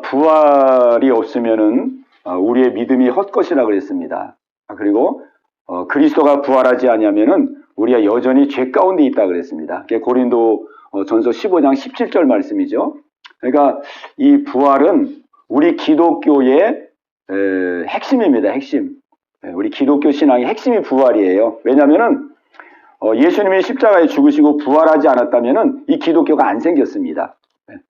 부활이 없으면은 우리의 믿음이 헛것이라 그랬습니다. 그리고 그리스도가 부활하지 아니하면은 우리가 여전히 죄 가운데 있다 그랬습니다. 그게 고린도 전서 15장 17절 말씀이죠. 그러니까 이 부활은 우리 기독교의 핵심입니다. 핵심. 우리 기독교 신앙의 핵심이 부활이에요. 왜냐하면은 예수님이 십자가에 죽으시고 부활하지 않았다면은 이 기독교가 안 생겼습니다.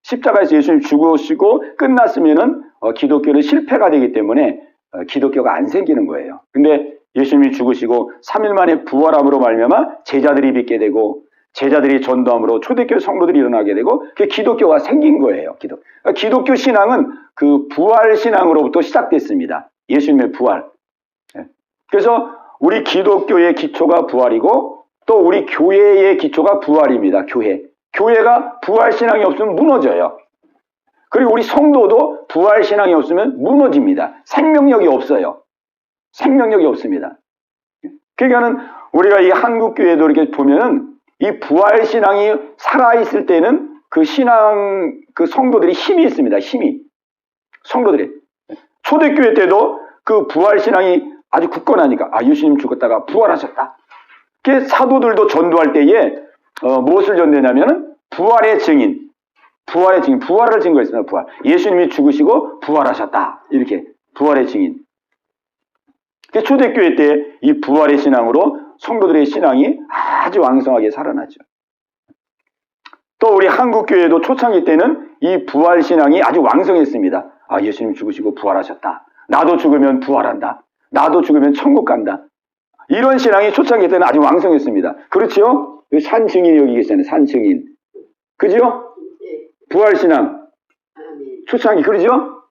십자가에서 예수님 죽으시고 끝났으면은 기독교는 실패가 되기 때문에 기독교가 안 생기는 거예요. 근데 예수님이 죽으시고 3일 만에 부활함으로 말미암아 제자들이 믿게 되고 제자들이 전도함으로 초대교회 성도들이 일어나게 되고 그게 기독교가 생긴 거예요. 기독교 신앙은 그 부활 신앙으로부터 시작됐습니다. 예수님의 부활. 그래서 우리 기독교의 기초가 부활이고 또 우리 교회의 기초가 부활입니다. 교회가 부활 신앙이 없으면 무너져요. 그리고 우리 성도도 부활 신앙이 없으면 무너집니다. 생명력이 없어요. 생명력이 없습니다. 그러니까는 우리가 이 한국 교회도 이렇게 보면은 이 부활 신앙이 살아있을 때는 그 신앙, 그 성도들이 힘이 있습니다. 힘이. 성도들이. 초대교회 때도 그 부활 신앙이 아주 굳건하니까, 예수님 죽었다가 부활하셨다. 그 사도들도 전도할 때에, 무엇을 전도했냐면은 부활의 증인. 부활을 증거했습니다. 부활. 예수님이 죽으시고 부활하셨다. 이렇게. 부활의 증인. 초대교회 때 이 부활의 신앙으로 성도들의 신앙이 아주 왕성하게 살아나죠. 또 우리 한국교회도 초창기 때는 이 부활 신앙이 아주 왕성했습니다. 예수님 죽으시고 부활하셨다. 나도 죽으면 부활한다. 나도 죽으면 천국 간다. 이런 신앙이 초창기 때는 아주 왕성했습니다. 그렇지요? 산 증인이 여기 계시잖아요. 산 증인. 그죠? 부활 신앙. 초창기, 그러죠?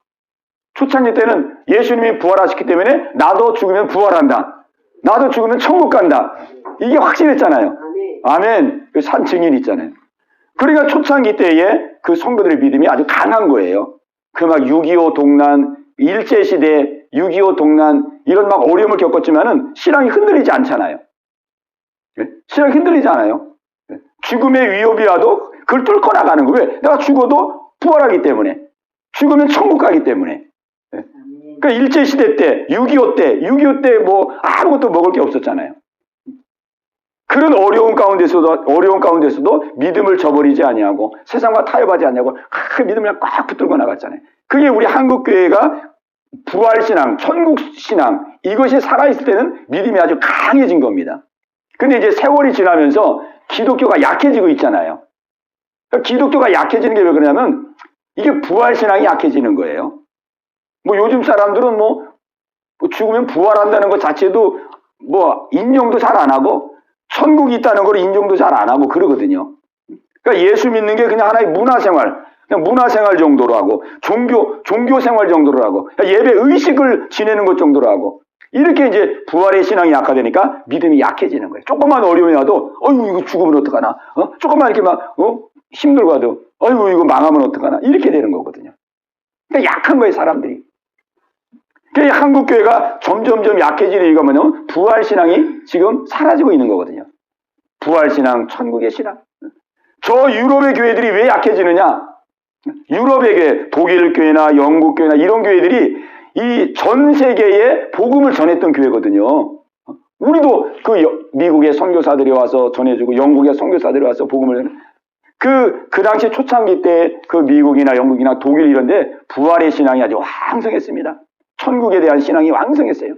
초창기 때는 예수님이 부활하셨기 때문에 나도 죽으면 부활한다. 나도 죽으면 천국 간다. 이게 확실했잖아요. 아멘. 산 증인 있잖아요. 그러니까 초창기 때에 그 성도들의 믿음이 아주 강한 거예요. 그 막 6.25 동란, 일제시대 6.25 동란 이런 막 어려움을 겪었지만은 신앙이 흔들리지 않잖아요. 신앙이 흔들리지 않아요. 죽음의 위협이 와도 그걸 뚫고 나가는 거예요. 왜? 내가 죽어도 부활하기 때문에. 죽으면 천국 가기 때문에. 그러니까 일제시대 때, 6.25 때 뭐 아무것도 먹을 게 없었잖아요. 그런 어려운 가운데서도 믿음을 저버리지 아니하고 세상과 타협하지 않냐고 믿음을 꽉 붙들고 나갔잖아요. 그게 우리 한국교회가 부활신앙, 천국신앙 이것이 살아있을 때는 믿음이 아주 강해진 겁니다. 근데 이제 세월이 지나면서 기독교가 약해지고 있잖아요. 그러니까 기독교가 약해지는 게 왜 그러냐면 이게 부활신앙이 약해지는 거예요. 뭐 요즘 사람들은 뭐 죽으면 부활한다는 것 자체도 뭐 인정도 잘 안 하고 천국이 있다는 걸 인정도 잘 안 하고 그러거든요. 그러니까 예수 믿는 게 그냥 하나의 문화생활, 그냥 문화생활 정도로 하고 종교생활 정도로 하고 예배 의식을 지내는 것 정도로 하고 이렇게 이제 부활의 신앙이 약화되니까 믿음이 약해지는 거예요. 조금만 어려움이 와도 이거 죽으면 어떡하나? 조금만 이렇게 막 힘들고 와도 이거 망하면 어떡하나? 이렇게 되는 거거든요. 그러니까 약한 거예요, 사람들이. 그러니까 한국교회가 점점점 약해지는 이유가 뭐냐면 부활신앙이 지금 사라지고 있는 거거든요. 부활신앙, 천국의 신앙. 저 유럽의 교회들이 왜 약해지느냐? 유럽의 교회, 독일 교회나 영국 교회나 이런 교회들이 이 전 세계에 복음을 전했던 교회거든요. 우리도 그 미국의 선교사들이 와서 전해주고 영국의 선교사들이 와서 복음을 그 당시 초창기 때 그 미국이나 영국이나 독일 이런데 부활의 신앙이 아주 왕성했습니다. 천국에 대한 신앙이 왕성했어요.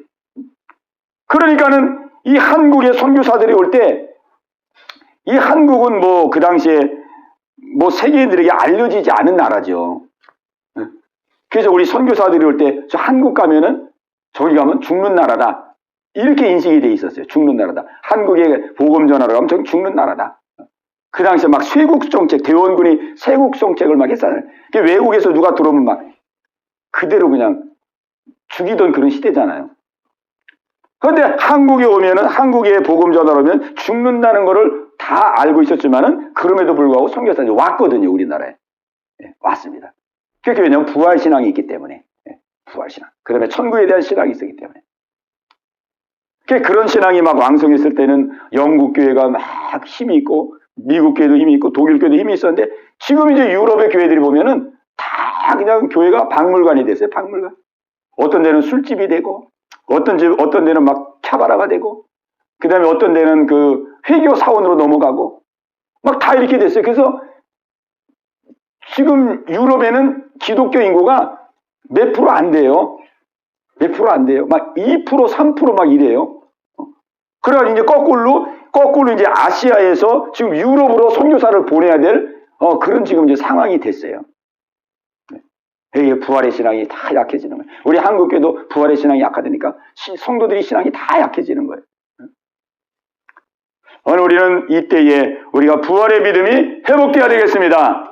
그러니까는 이 한국의 선교사들이 올 때 이 한국은 뭐 그 당시에 뭐 세계인들에게 알려지지 않은 나라죠. 그래서 우리 선교사들이 올 때 저 한국 가면은 저기 가면 죽는 나라다. 이렇게 인식이 돼 있었어요. 죽는 나라다. 한국에 복음 전하러 가면 저기 죽는 나라다. 그 당시에 막 쇄국정책, 대원군이 쇄국정책을 막 했잖아요. 외국에서 누가 들어오면 막 그대로 그냥 죽이던 그런 시대잖아요. 그런데 한국에 오면은 한국에 복음 전하러 오면 죽는다는 거를 다 알고 있었지만은 그럼에도 불구하고 선교사들이 왔거든요. 우리나라에. 왔습니다. 그게 왜냐하면 부활신앙이 있기 때문에. 부활신앙. 그 다음에 천국에 대한 신앙이 있었기 때문에. 그런 신앙이 막 왕성했을 때는 영국 교회가 막 힘이 있고 미국 교회도 힘이 있고 독일 교회도 힘이 있었는데 지금 이제 유럽의 교회들이 보면은 다 다 그냥 교회가 박물관이 됐어요. 박물관. 어떤 데는 술집이 되고, 어떤 데는 막 캬바라가 되고, 그 다음에 어떤 데는 그 회교 사원으로 넘어가고, 막 다 이렇게 됐어요. 그래서 지금 유럽에는 기독교 인구가 몇 프로 안 돼요. 몇 프로 안 돼요. 막 2%, 3% 막 이래요. 그래가지고 이제 거꾸로 이제 아시아에서 지금 유럽으로 선교사를 보내야 될 그런 지금 이제 상황이 됐어요. 부활의 신앙이 다 약해지는 거예요. 우리 한국교도 부활의 신앙이 약하다니까 성도들이 신앙이 다 약해지는 거예요. 오늘 우리는 이때에 우리가 부활의 믿음이 회복되어야 되겠습니다.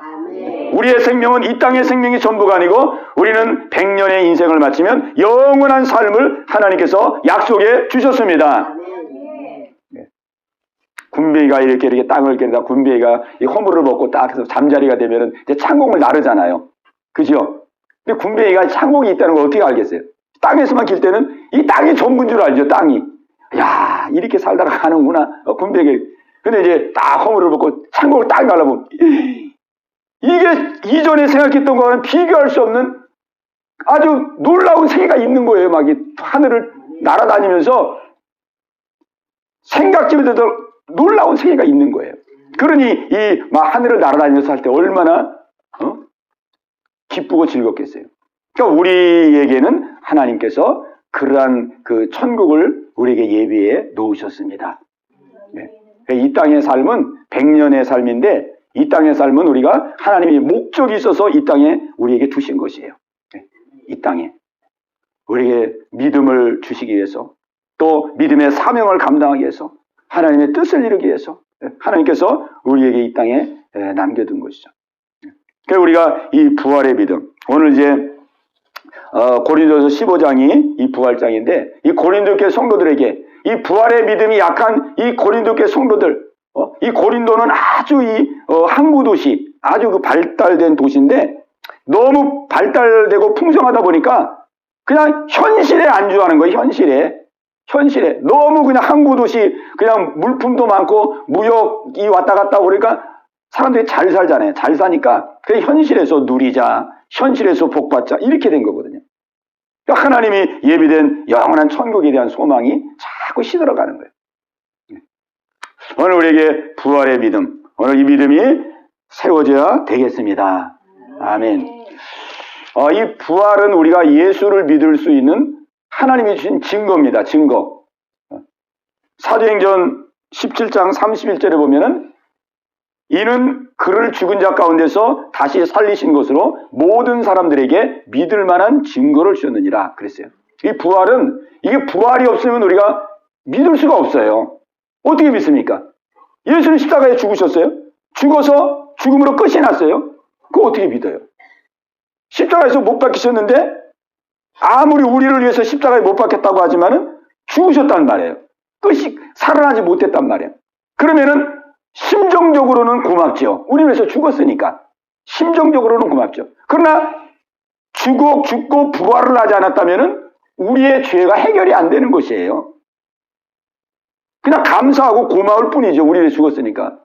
우리의 생명은 이 땅의 생명이 전부가 아니고 우리는 100년의 인생을 마치면 영원한 삶을 하나님께서 약속해 주셨습니다. 군뱅이가 이렇게 땅을 깨다 군뱅이가 이 허물을 먹고 딱 해서 잠자리가 되면은 이제 창공을 나르잖아요. 그죠? 근데 군뱅이가 창공이 있다는 걸 어떻게 알겠어요? 땅에서만 길 때는 이 땅이 전부인 줄 알죠, 땅이. 야, 이렇게 살다가 가는구나, 군뱅이. 근데 이제 딱 허물을 먹고 창공을 딱 날라보면, 이게 이전에 생각했던 거와는 비교할 수 없는 아주 놀라운 세계가 있는 거예요. 막 이 하늘을 날아다니면서 생각지못해도 놀라운 세계가 있는 거예요. 그러니 이 막 하늘을 날아다니면서 할 때 얼마나 기쁘고 즐겁겠어요. 그러니까 우리에게는 하나님께서 그러한 그 천국을 우리에게 예비해 놓으셨습니다. 네. 이 땅의 삶은 100년의 삶인데 이 땅의 삶은 우리가 하나님이 목적이 있어서 이 땅에 우리에게 두신 것이에요. 네. 이 땅에 우리에게 믿음을 주시기 위해서 또 믿음의 사명을 감당하기 위해서 하나님의 뜻을 이루기 위해서 하나님께서 우리에게 이 땅에 남겨둔 것이죠. 그래서 우리가 이 부활의 믿음, 오늘 이제 고린도서 15장이 이 부활장인데 이 고린도교회 성도들에게 이 부활의 믿음이 약한 이 고린도교회 성도들, 이 고린도는 아주 이 항구 도시, 아주 그 발달된 도시인데 너무 발달되고 풍성하다 보니까 그냥 현실에 안주하는 거예요. 현실에 너무 그냥 항구 도시, 그냥 물품도 많고 무역이 왔다 갔다 오니까 사람들이 잘 살잖아요. 잘 사니까 그냥 현실에서 누리자, 현실에서 복받자 이렇게 된 거거든요. 그러니까 하나님이 예비된 영원한 천국에 대한 소망이 자꾸 시들어가는 거예요. 오늘 우리에게 부활의 믿음, 오늘 이 믿음이 세워져야 되겠습니다. 아멘. 이 부활은 우리가 예수를 믿을 수 있는 하나님이 주신 증거입니다. 증거. 사도행전 17장 31절에 보면은 이는 그를 죽은 자 가운데서 다시 살리신 것으로 모든 사람들에게 믿을 만한 증거를 주셨느니라 그랬어요. 이 부활은 이게 부활이 없으면 우리가 믿을 수가 없어요. 어떻게 믿습니까? 예수는 십자가에 죽으셨어요. 죽어서 죽음으로 끝이 났어요. 그거 어떻게 믿어요? 십자가에서 못 박히셨는데 아무리 우리를 위해서 십자가에 못 박혔다고 하지만은 죽으셨단 말이에요. 끝이 살아나지 못했단 말이에요. 그러면은 심정적으로는 고맙죠. 우리 위해서 죽었으니까. 심정적으로는 고맙죠. 그러나 죽고 부활을 하지 않았다면은 우리의 죄가 해결이 안 되는 것이에요. 그냥 감사하고 고마울 뿐이죠. 우리 위해서 죽었으니까.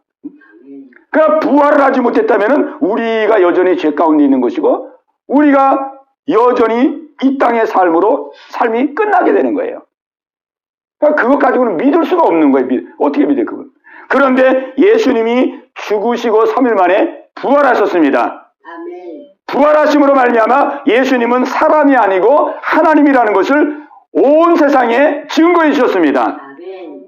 그러나 부활을 하지 못했다면은 우리가 여전히 죄 가운데 있는 것이고 우리가 여전히 이 땅의 삶이 끝나게 되는 거예요. 그러니까 그것 가지고는 믿을 수가 없는 거예요. 어떻게 믿어요, 그걸? 그런데 예수님이 죽으시고 3일 만에 부활하셨습니다. 아멘. 부활하심으로 말미암아 예수님은 사람이 아니고 하나님이라는 것을 온 세상에 증거해 주셨습니다. 아멘.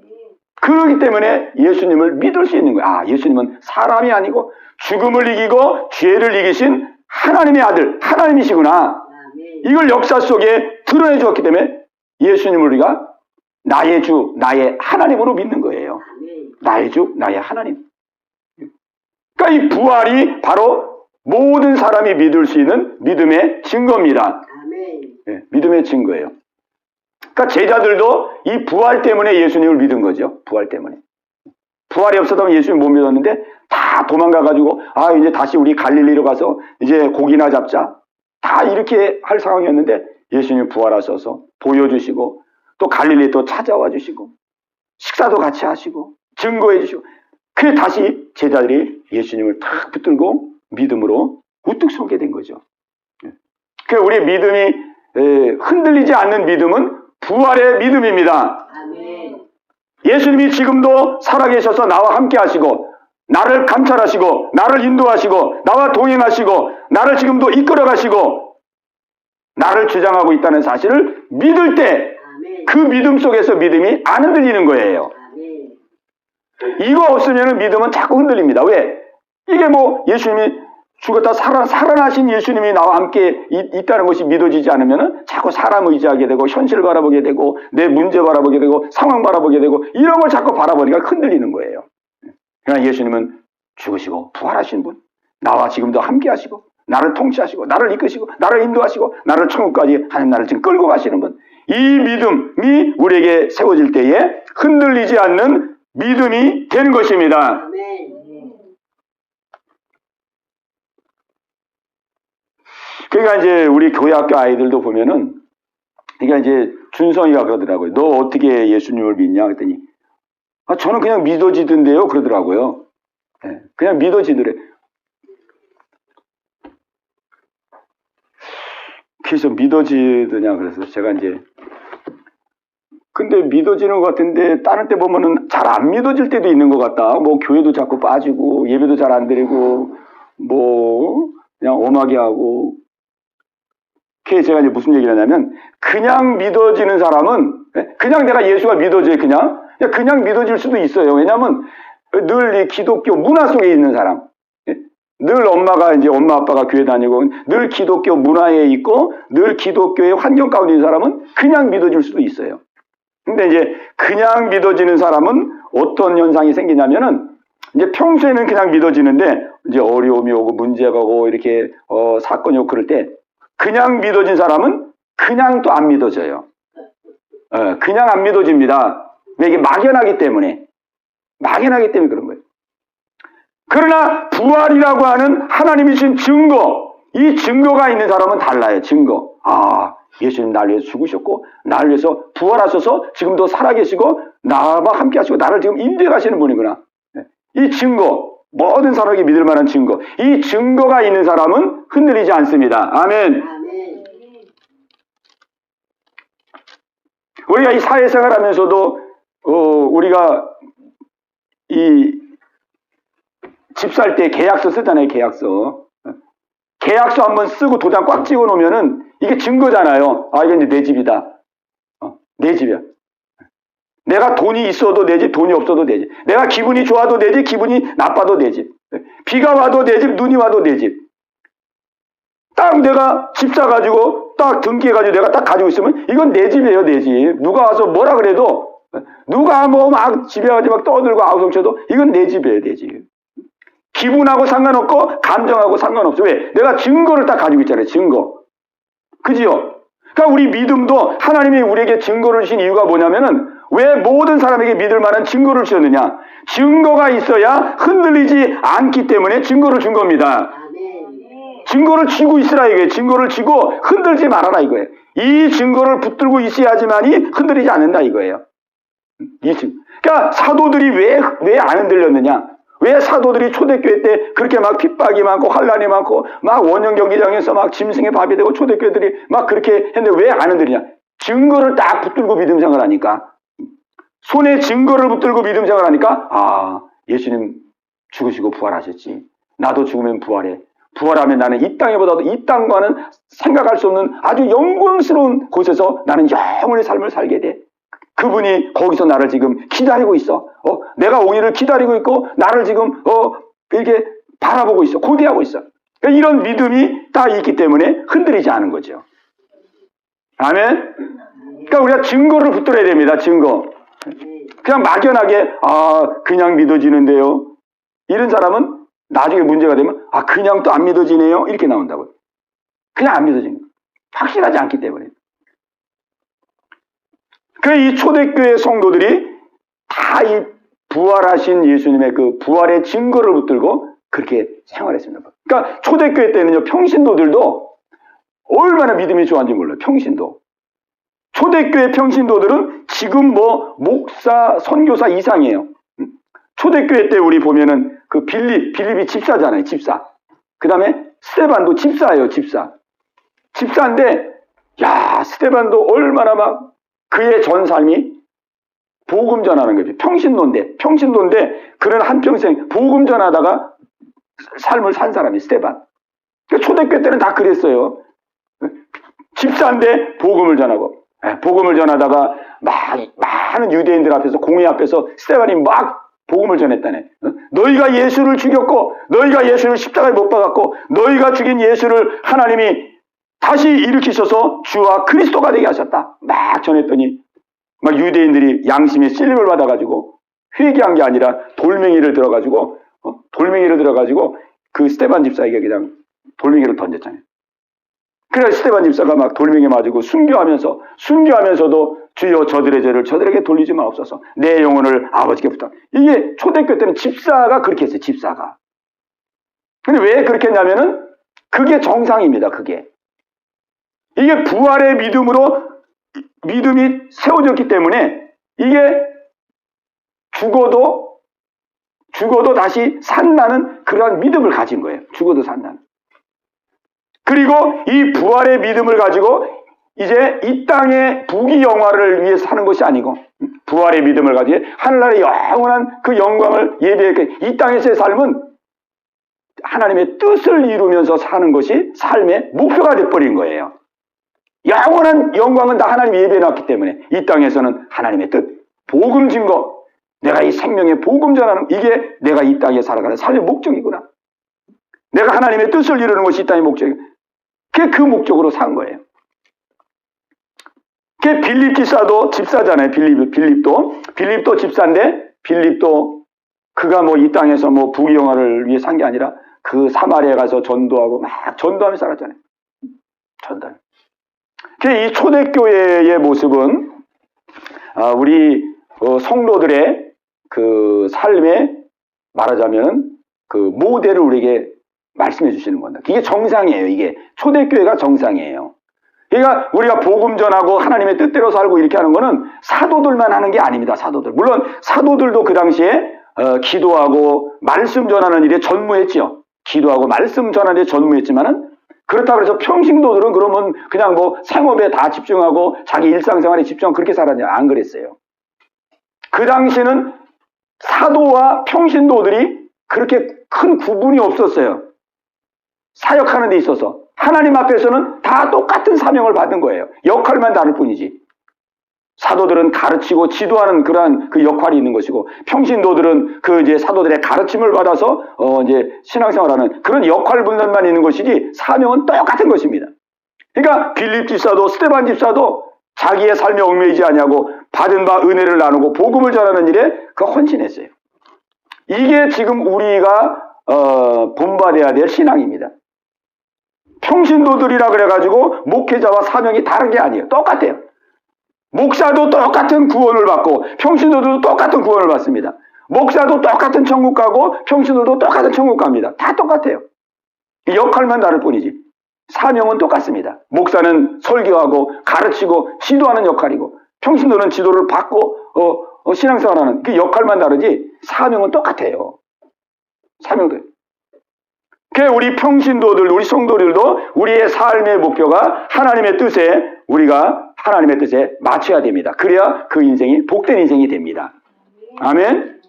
그렇기 때문에 예수님을 믿을 수 있는 거예요. 예수님은 사람이 아니고 죽음을 이기고 죄를 이기신 하나님의 아들, 하나님이시구나. 아멘. 이걸 역사 속에 드러내 주었기 때문에 예수님을 우리가 나의 주, 나의 하나님으로 믿는 거예요. 나의 주, 나의 하나님. 그러니까 이 부활이 바로 모든 사람이 믿을 수 있는 믿음의 증거입니다. 네, 믿음의 증거예요. 그러니까 제자들도 이 부활 때문에 예수님을 믿은 거죠. 부활 때문에. 부활이 없었다면 예수님 못 믿었는데 다 도망가가지고 이제 다시 우리 갈릴리로 가서 이제 고기나 잡자. 다 이렇게 할 상황이었는데 예수님 부활하셔서 보여주시고 또 갈릴리에 또 찾아와 주시고 식사도 같이 하시고 증거해 주시고 그래 다시 제자들이 예수님을 탁 붙들고 믿음으로 우뚝 서게 된 거죠. 우리의 믿음이 흔들리지 않는 믿음은 부활의 믿음입니다. 아멘. 예수님이 지금도 살아계셔서 나와 함께 하시고 나를 감찰하시고 나를 인도하시고 나와 동행하시고 나를 지금도 이끌어 가시고 나를 주장하고 있다는 사실을 믿을 때 그 믿음 속에서 믿음이 안 흔들리는 거예요. 아멘. 이거 없으면 믿음은 자꾸 흔들립니다. 왜? 이게 뭐 예수님이 죽었다 살아나신 예수님이 나와 함께 있다는 것이 믿어지지 않으면 자꾸 사람 의지하게 되고 현실을 바라보게 되고 내 문제 바라보게 되고 상황 바라보게 되고 이런 걸 자꾸 바라보니까 흔들리는 거예요. 그러나 예수님은 죽으시고 부활하신 분, 나와 지금도 함께 하시고 나를 통치하시고 나를 이끄시고 나를 인도하시고 나를 천국까지 하는 나를 지금 끌고 가시는 분, 이 믿음이 우리에게 세워질 때에 흔들리지 않는 믿음이 되는 것입니다. 아멘. 그러니까 이제 우리 교회학교 아이들도 보면은, 그러니까 이제 준성이가 그러더라고요. 너 어떻게 예수님을 믿냐? 그랬더니, 저는 그냥 믿어지던데요? 그러더라고요. 네, 그냥 믿어지더래. 그래서 믿어지더냐? 그래서 제가 이제, 근데 믿어지는 것 같은데, 다른 때 보면은 잘 안 믿어질 때도 있는 것 같다. 뭐, 교회도 자꾸 빠지고, 예배도 잘 안 드리고, 뭐, 그냥 엄하게 하고. 그래서 제가 이제 무슨 얘기를 하냐면, 그냥 믿어지는 사람은, 그냥 내가 예수가 믿어져요, 그냥 믿어질 수도 있어요. 왜냐면, 늘 이 기독교 문화 속에 있는 사람, 늘 엄마 아빠가 교회 다니고, 늘 기독교 문화에 있고, 늘 기독교의 환경 가운데 있는 사람은 그냥 믿어질 수도 있어요. 근데 이제 그냥 믿어지는 사람은 어떤 현상이 생기냐면은, 이제 평소에는 그냥 믿어지는데, 이제 어려움이 오고 문제가 오고 이렇게, 사건이 오고 그럴 때, 그냥 믿어진 사람은 그냥 또 안 믿어져요. 그냥 안 믿어집니다. 왜? 이게 막연하기 때문에. 막연하기 때문에 그런 거예요. 그러나 부활이라고 하는 하나님이 주신 증거, 이 증거가 있는 사람은 달라요. 증거. 예수님 나를 위해서 죽으셨고 나를 위해서 부활하셔서 지금도 살아계시고 나와 함께 하시고 나를 지금 인도해 가시는 분이구나. 이 증거, 모든 사람에게 믿을 만한 증거, 이 증거가 있는 사람은 흔들리지 않습니다. 아멘. 아멘. 우리가 이 사회생활 하면서도 우리가 이 집 살 때 계약서 쓰잖아요. 계약서 한번 쓰고 도장 꽉 찍어 놓으면은 이게 증거잖아요. 이게 이제 내 집이다. 내 집이야. 내가 돈이 있어도 내 집, 돈이 없어도 내 집. 내가 기분이 좋아도 내 집, 기분이 나빠도 내 집. 비가 와도 내 집, 눈이 와도 내 집. 딱 내가 집 사가지고 딱 등기해가지고 내가 딱 가지고 있으면 이건 내 집이에요. 내 집. 누가 와서 뭐라 그래도, 누가 뭐 막 집에 가지고 막 떠들고 아우성쳐도 이건 내 집이에요. 내 집. 기분하고 상관없고 감정하고 상관없어. 왜? 내가 증거를 딱 가지고 있잖아요. 증거. 그지요? 그러니까 우리 믿음도 하나님이 우리에게 증거를 주신 이유가 뭐냐면은, 왜 모든 사람에게 믿을 만한 증거를 주셨느냐? 증거가 있어야 흔들리지 않기 때문에 증거를 준 겁니다. 아멘. 증거를 쥐고 있으라 이거예요. 증거를 쥐고 흔들지 말아라 이거예요. 이 증거를 붙들고 있어야지만이 흔들리지 않는다 이거예요. 이 증거. 그러니까 사도들이 왜 안 흔들렸느냐? 왜 사도들이 초대교회 때 그렇게 막 핍박이 많고 환란이 많고 막 원형 경기장에서 막 짐승의 밥이 되고 초대교회들이 막 그렇게 했는데 왜 안 흔들리냐? 증거를 딱 붙들고 믿음 생활하니까. 손에 증거를 붙들고 믿음 생활하니까 예수님 죽으시고 부활하셨지. 나도 죽으면 부활해. 부활하면 나는 이 땅에보다도 이 땅과는 생각할 수 없는 아주 영광스러운 곳에서 나는 영원의 삶을 살게 돼. 그분이 거기서 나를 지금 기다리고 있어. 내가 오기를 기다리고 있고 나를 지금 이렇게 바라보고 있어. 고대하고 있어. 그러니까 이런 믿음이 다 있기 때문에 흔들리지 않은 거죠. 아멘. 그러니까 우리가 증거를 붙들어야 됩니다. 증거. 그냥 막연하게 그냥 믿어지는데요. 이런 사람은 나중에 문제가 되면 그냥 또 안 믿어지네요. 이렇게 나온다고요. 그냥 안 믿어지는 거예요. 확실하지 않기 때문에. 이 초대교회 성도들이 다 이 부활하신 예수님의 그 부활의 증거를 붙들고 그렇게 생활했습니다. 그러니까 초대교회 때는요, 평신도들도 얼마나 믿음이 좋았는지 몰라요. 평신도. 초대교회 평신도들은 지금 뭐 목사, 선교사 이상이에요. 초대교회 때 우리 보면은 그 빌립이 집사잖아요. 집사. 그 다음에 스데반도 집사예요. 집사. 집사인데, 야, 스데반도 얼마나 막 그의 전 삶이 복음 전하는 거죠. 평신도인데 그런 한평생 복음 전하다가 삶을 산 사람이 스데반. 초대교 때는 다 그랬어요. 집사인데 복음을 전하고, 복음을 전하다가 많은 유대인들 앞에서, 공회 앞에서 스데반이 막 복음을 전했다네. 너희가 예수를 죽였고, 너희가 예수를 십자가에 못 박았고, 너희가 죽인 예수를 하나님이 다시 일으키셔서 주와 그리스도가 되게 하셨다. 막 전했더니 막 유대인들이 양심에 찔림을 받아가지고 회개한 게 아니라 돌멩이를 들어가지고 그 스데반 집사에게 그냥 돌멩이를 던졌잖아요. 그래서 스데반 집사가 막 돌멩이 맞고 순교하면서도 주여 저들의 죄를 저들에게 돌리지 마옵소서. 내 영혼을 아버지께 부탁. 이게 초대교 때는 집사가 그렇게 했어요. 집사가. 근데 왜 그렇게 했냐면은 그게 정상입니다. 그게. 이게 부활의 믿음이 세워졌기 때문에 이게 죽어도 다시 산다는 그러한 믿음을 가진 거예요. 죽어도 산다는. 그리고 이 부활의 믿음을 가지고 이제 이 땅의 부귀영화를 위해서 사는 것이 아니고 부활의 믿음을 가지고 하늘나라의 영원한 그 영광을 예비했게 이 땅에서의 삶은 하나님의 뜻을 이루면서 사는 것이 삶의 목표가 돼버린 거예요. 영원한 영광은 다 하나님이 예비해놨기 때문에 이 땅에서는 하나님의 뜻, 복음 증거, 내가 이 생명의 복음 전하는 이게 내가 이 땅에 살아가는 삶의 목적이구나. 내가 하나님의 뜻을 이루는 것이 이 땅의 목적이구나. 그게 그 목적으로 산 거예요. 그게 빌립 기사도 집사잖아요. 빌립도 집사인데 빌립도 그가 뭐 이 땅에서 뭐 부귀영화를 위해 산 게 아니라 그 사마리아에 가서 전도하고 막 전도하면서 살았잖아요. 전도하면서. 이 초대교회의 모습은 우리 성도들의 그 삶에 말하자면 그 모델을 우리에게 말씀해 주시는 겁니다. 이게 정상이에요. 이게 초대교회가 정상이에요. 그러니까 우리가 복음 전하고 하나님의 뜻대로 살고 이렇게 하는 거는 사도들만 하는 게 아닙니다. 사도들. 물론 사도들도 그 당시에 기도하고 말씀 전하는 일에 전무했죠. 기도하고 말씀 전하는 일에 전무했지만은 그렇다고 해서 평신도들은 그러면 그냥 뭐 생업에 다 집중하고 자기 일상생활에 집중하고 그렇게 살았냐? 안 그랬어요. 그 당시는 사도와 평신도들이 그렇게 큰 구분이 없었어요. 사역하는 데 있어서. 하나님 앞에서는 다 똑같은 사명을 받은 거예요. 역할만 다를 뿐이지. 사도들은 가르치고 지도하는 그러한 그 역할이 있는 것이고, 평신도들은 그 이제 사도들의 가르침을 받아서 이제 신앙생활하는 그런 역할 분담만 있는 것이지 사명은 똑같은 것입니다. 그러니까 빌립 집사도 스데반 집사도 자기의 삶에 얽매이지 아니하고 받은 바 은혜를 나누고 복음을 전하는 일에 그 헌신했어요. 이게 지금 우리가 본받아야 될 신앙입니다. 평신도들이라 그래가지고 목회자와 사명이 다른 게 아니에요. 똑같아요. 목사도 똑같은 구원을 받고 평신도도 똑같은 구원을 받습니다. 목사도 똑같은 천국 가고 평신도도 똑같은 천국 갑니다. 다 똑같아요. 역할만 다를 뿐이지. 사명은 똑같습니다. 목사는 설교하고 가르치고 지도하는 역할이고 평신도는 지도를 받고 신앙생활하는 그 역할만 다르지 사명은 똑같아요. 사명도. 우리 평신도들, 우리 성도들도 우리의 삶의 목표가 하나님의 뜻에 우리가 하나님의 뜻에 맞춰야 됩니다. 그래야 그 인생이 복된 인생이 됩니다. 아멘.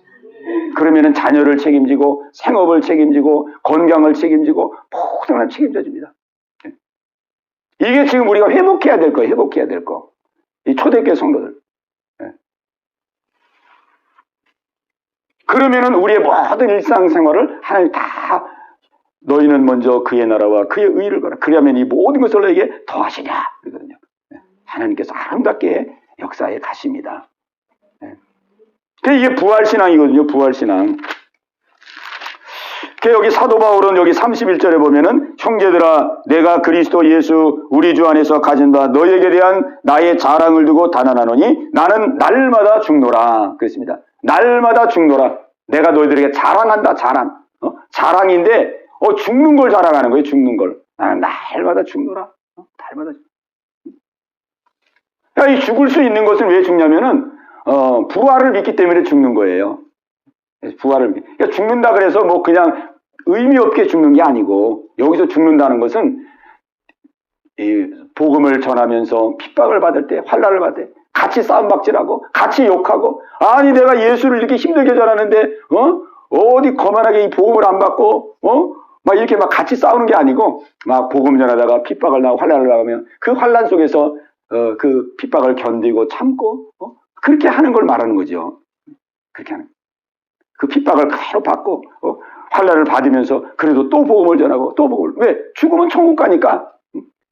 그러면은 자녀를 책임지고 생업을 책임지고 건강을 책임지고 모든 걸 책임져 줍니다. 이게 지금 우리가 회복해야 될 거예요. 회복해야 될 거. 이 초대교회 성도들. 그러면은 우리의 모든 일상생활을 하나님 다 너희는 먼저 그의 나라와 그의 의를 거라. 그러면 이 모든 것을 너에게 더하시냐. 그러거든요. 하나님께서 아름답게 역사에 가십니다. 이게 부활신앙이거든요. 부활신앙. 여기 사도 바울은 여기 31절에 보면은 형제들아 내가 그리스도 예수 우리 주 안에서 가진 바 너희에게 대한 나의 자랑을 두고 단언하노니 나는 날마다 죽노라. 그랬습니다. 날마다 죽노라. 내가 너희들에게 자랑한다. 자랑. 자랑인데 죽는 걸 자랑하는 거예요. 죽는 걸. 나는 날마다 죽노라. 날마다 이 죽을 수 있는 것은 왜 죽냐면은 부활을 믿기 때문에 죽는 거예요. 부활을 그러니까 죽는다 그래서 뭐 그냥 의미 없게 죽는 게 아니고 여기서 죽는다는 것은 이 복음을 전하면서 핍박을 받을 때, 환난을 받을 때 같이 싸움박질하고 같이 욕하고, 아니 내가 예수를 이렇게 힘들게 전하는데 어디 거만하게 이 복음을 안 받고 막 이렇게 막 같이 싸우는 게 아니고, 막 복음 전하다가 핍박을 나고 환난을 나가면 그 환난 속에서 그 핍박을 견디고 참고 그렇게 하는 걸 말하는 거죠. 그렇게 하는. 그 핍박을 바로 받고 환난을 받으면서 그래도 또 복음을 전하고 또 복음을. 왜? 죽으면 천국 가니까.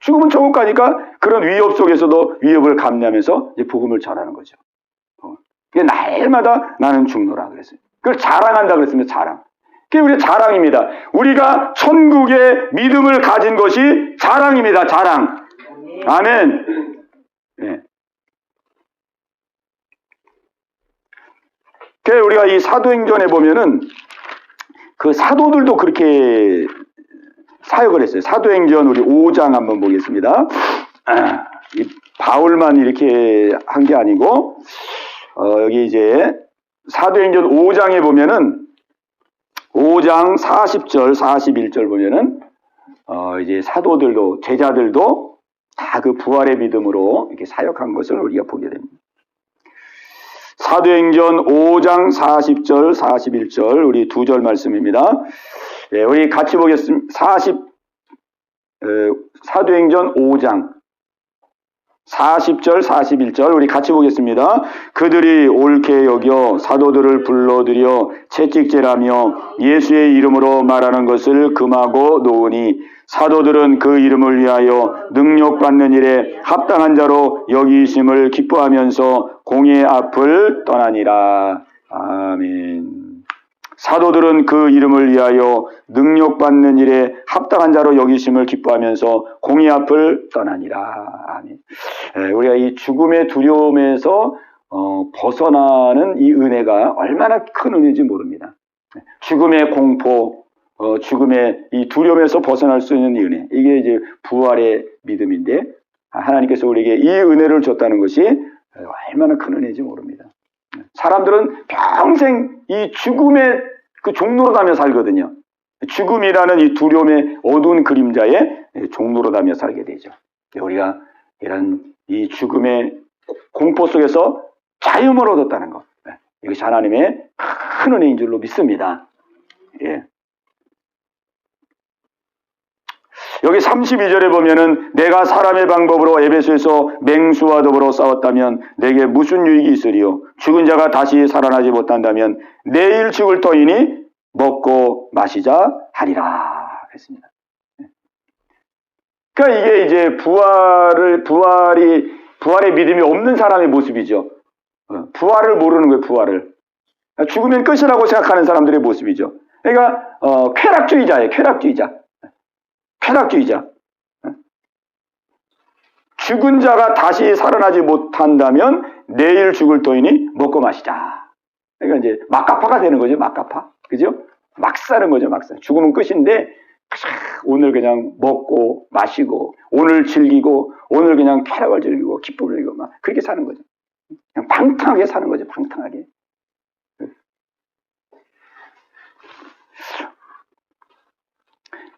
죽으면 천국 가니까 그런 위협 속에서도 위협을 감내하면서 이제 복음을 전하는 거죠. 이게 날마다 나는 죽노라 그랬어요. 그걸 자랑한다 그랬습니다. 자랑. 그게 우리의 자랑입니다. 우리가 천국의 믿음을 가진 것이 자랑입니다. 자랑. 아멘. 네. 그래서 우리가 이 사도행전에 보면은 그 사도들도 그렇게 사역을 했어요. 사도행전 우리 5장 한번 보겠습니다. 이 바울만 이렇게 한 게 아니고 여기 이제 사도행전 5장에 보면은 5장 40절 41절 보면은 이제 사도들도 제자들도 다 그 부활의 믿음으로 이렇게 사역한 것을 우리가 보게 됩니다. 사도행전 5장 40절 41절 우리 두 절 말씀입니다. 예, 우리 같이 보겠습니다. 사도행전 5장 40절 41절 우리 같이 보겠습니다. 그들이 옳게 여겨 사도들을 불러들여 채찍질하며 예수의 이름으로 말하는 것을 금하고 놓으니 사도들은 그 이름을 위하여 능력받는 일에 합당한 자로 여기심을 기뻐하면서 공의 앞을 떠나니라. 아멘. 사도들은 그 이름을 위하여 능력받는 일에 합당한 자로 여기심을 기뻐하면서 공의 앞을 떠나니라. 아멘. 우리가 이 죽음의 두려움에서 벗어나는 이 은혜가 얼마나 큰 은혜인지 모릅니다. 죽음의 공포, 죽음의 이 두려움에서 벗어날 수 있는 이 은혜, 이게 이제 부활의 믿음인데 하나님께서 우리에게 이 은혜를 줬다는 것이 얼마나 큰 은혜인지 모릅니다. 사람들은 평생 이 죽음의 그 종로로 가며 살거든요. 죽음이라는 이 두려움의 어두운 그림자에 종로로 가며 살게 되죠. 우리가 이런 이 죽음의 공포 속에서 자유를 얻었다는 것, 이것이 하나님의 큰 은혜인 줄로 믿습니다. 예. 여기 32절에 보면은 내가 사람의 방법으로 에베소에서 맹수와 더불어 싸웠다면 내게 무슨 유익이 있으리요? 죽은 자가 다시 살아나지 못한다면 내일 죽을 터이니 먹고 마시자 하리라 했습니다. 그러니까 이게 이제 부활의 믿음이 없는 사람의 모습이죠. 부활을 모르는 거예요. 부활을. 죽으면 끝이라고 생각하는 사람들의 모습이죠. 그러니까 쾌락주의자예요. 쾌락주의자. 죽은 자가 다시 살아나지 못한다면 내일 죽을 터이니 먹고 마시자. 그러니까 이제 막가파가 되는 거죠. 막가파. 그죠? 막 사는 거죠. 막 사. 죽으면 끝인데 오늘 그냥 먹고 마시고 오늘 즐기고 오늘 그냥 쾌락을 즐기고 기쁨을 즐기고 막 그렇게 사는 거죠. 그냥 방탕하게 사는 거죠. 방탕하게.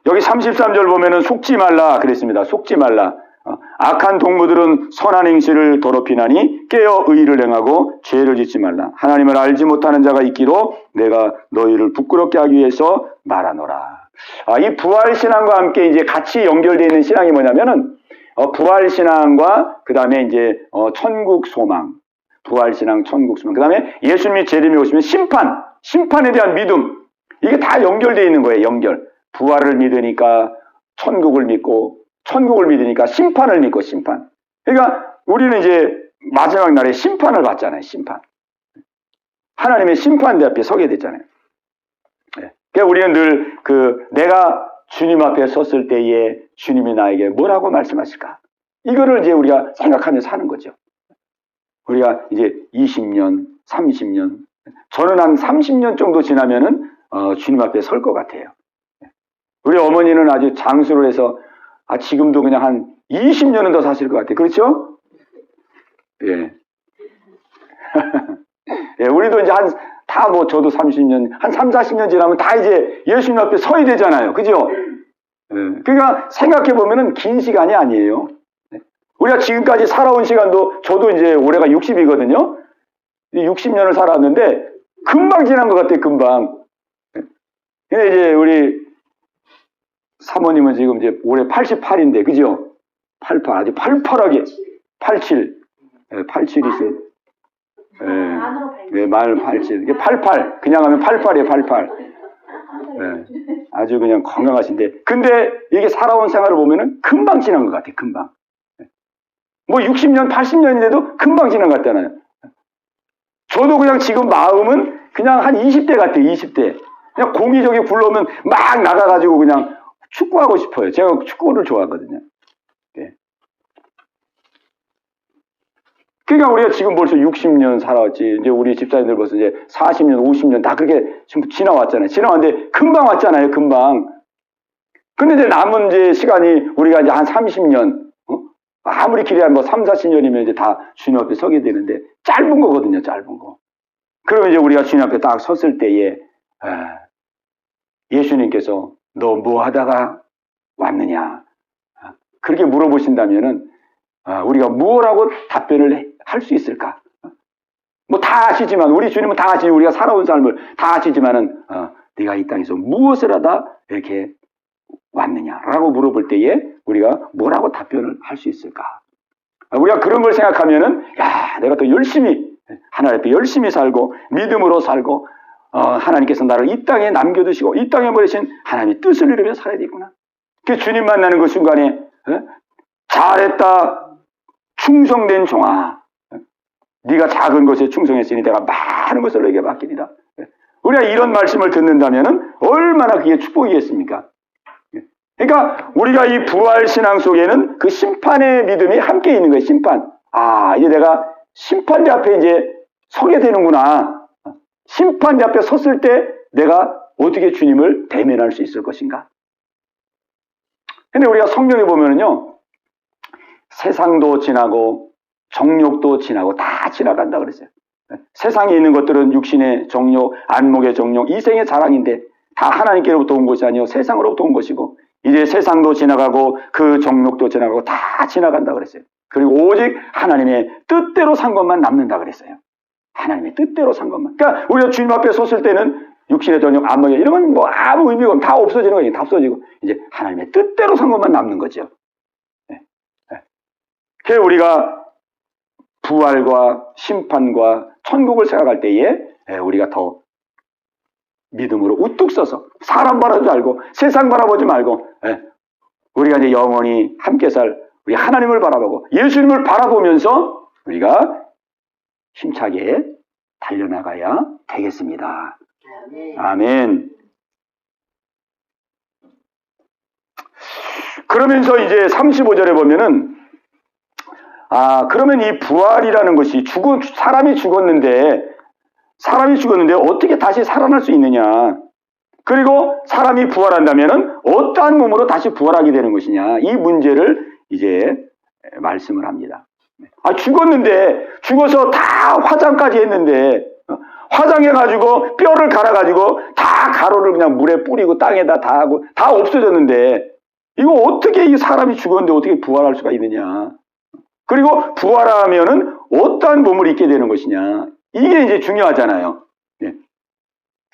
여기 33절 보면은 속지 말라 그랬습니다. 속지 말라. 악한 동무들은 선한 행실을 더럽히나니 깨어 의를 행하고 죄를 짓지 말라. 하나님을 알지 못하는 자가 있기로 내가 너희를 부끄럽게 하기 위해서 말하노라. 이 부활신앙과 함께 이제 같이 연결되어 있는 신앙이 뭐냐면은 부활신앙과 그 다음에 이제 천국 소망, 부활신앙, 천국 소망, 그 다음에 예수님이 재림에 오시면 심판에 대한 믿음, 이게 다 연결되어 있는 거예요. 연결. 부활을 믿으니까 천국을 믿고 천국을 믿으니까 심판을 믿고 심판. 그러니까 우리는 이제 마지막 날에 심판을 받잖아요. 심판. 하나님의 심판대 앞에 서게 됐잖아요. 그러니까 우리는 늘 내가 주님 앞에 섰을 때에 주님이 나에게 뭐라고 말씀하실까? 이거를 이제 우리가 생각하면서 사는 거죠. 우리가 이제 20년, 30년, 저는 한 30년 정도 지나면은 주님 앞에 설 것 같아요. 우리 어머니는 아주 장수를 해서 지금도 그냥 한 20년은 더 사실 것 같아요. 그렇죠? 예. 예, 우리도 이제 저도 30년, 한 3, 40년 지나면 다 이제 예수님 앞에 서야 되잖아요. 그죠? 그러니까 생각해 보면은 긴 시간이 아니에요. 우리가 지금까지 살아온 시간도 저도 이제 올해가 60이거든요. 60년을 살았는데 금방 지난 것 같아요. 금방. 근데 이제 우리 사모님은 지금 이제 올해 88인데 그죠? 88 아주 팔팔하게 87. 87이신. 말 87. 이게 88. 그냥 하면 88이에요. 88. 아주 그냥 건강하신데. 근데 이게 살아온 생활을 보면은 금방 지난 것 같아요. 금방. 뭐 60년, 80년인데도 금방 지난 것 같잖아요. 저도 그냥 지금 마음은 그냥 한 20대 같아요. 20대. 그냥 공이 저기 굴러오면 막 나가가지고 그냥 축구하고 싶어요. 제가 축구를 좋아하거든요. 그러니까 우리가 지금 벌써 60년 살아왔지. 이제 우리 집사님들 벌써 이제 40년, 50년 다 그렇게 지금 지나왔잖아요. 지나왔는데 금방 왔잖아요. 금방. 근데 이제 남은 이제 시간이 우리가 이제 한 30년, 아무리 길이 한 뭐 3, 40년이면 이제 다 주님 앞에 서게 되는데 짧은 거거든요. 짧은 거. 그러면 이제 우리가 주님 앞에 딱 섰을 때에 예수님께서 너 뭐 하다가 왔느냐? 그렇게 물어보신다면은 우리가 무엇라고 답변을 할 수 있을까? 뭐 다 아시지만 우리 주님은 다 아시지 우리가 살아온 삶을 다 아시지만은 네가 이 땅에서 무엇을 하다 이렇게 왔느냐라고 물어볼 때에 우리가 뭐라고 답변을 할 수 있을까? 우리가 그런 걸 생각하면은 야 내가 더 열심히 하나님 앞에 열심히 살고 믿음으로 살고 하나님께서 나를 이 땅에 남겨두시고 이 땅에 보내신 하나님의 뜻을 이루며 살아야 되겠구나. 그 주님 만나는 그 순간에 잘했다 충성된 종아 네가 작은 것에 충성했으니 내가 많은 것을 너에게 맡기리라. 우리가 이런 말씀을 듣는다면 얼마나 그게 축복이겠습니까? 그러니까 우리가 이 부활신앙 속에는 그 심판의 믿음이 함께 있는 거예요. 심판. 이제 내가 심판대 앞에 이제 서게 되는구나. 심판대 앞에 섰을 때 내가 어떻게 주님을 대면할 수 있을 것인가? 근데 우리가 성경에 보면은요, 세상도 지나고 정욕도 지나고 다 지나간다 그랬어요. 세상에 있는 것들은 육신의 정욕, 안목의 정욕, 이생의 자랑인데 다 하나님께로부터 온 것이 아니요 세상으로부터 온 것이고 이제 세상도 지나가고 그 정욕도 지나가고 다 지나간다 그랬어요. 그리고 오직 하나님의 뜻대로 산 것만 남는다 그랬어요. 하나님의 뜻대로 산 것만. 그러니까 우리가 주님 앞에 섰을 때는 육신의 정욕, 안목의 이런 건 뭐 아무 의미가 없고 다 없어지는 거예요. 다 없어지고 이제 하나님의 뜻대로 산 것만 남는 거죠. 그래서 우리가 부활과 심판과 천국을 생각할 때에 우리가 더 믿음으로 우뚝 서서 사람 바라보지 말고 세상 바라보지 말고 우리가 이제 영원히 함께 살 우리 하나님을 바라보고 예수님을 바라보면서 우리가 힘차게 달려나가야 되겠습니다. 아멘. 그러면서 이제 35절에 보면은 그러면 이 부활이라는 것이 사람이 죽었는데 어떻게 다시 살아날 수 있느냐? 그리고 사람이 부활한다면은 어떠한 몸으로 다시 부활하게 되는 것이냐? 이 문제를 이제 말씀을 합니다. 죽어서 다 화장까지 했는데 화장해가지고 뼈를 갈아가지고 다 가루를 그냥 물에 뿌리고 땅에다 다 하고 다 없어졌는데 이거 어떻게 이 사람이 죽었는데 어떻게 부활할 수가 있느냐? 그리고 부활하면은 어떠한 몸을 입게 되는 것이냐? 이게 이제 중요하잖아요.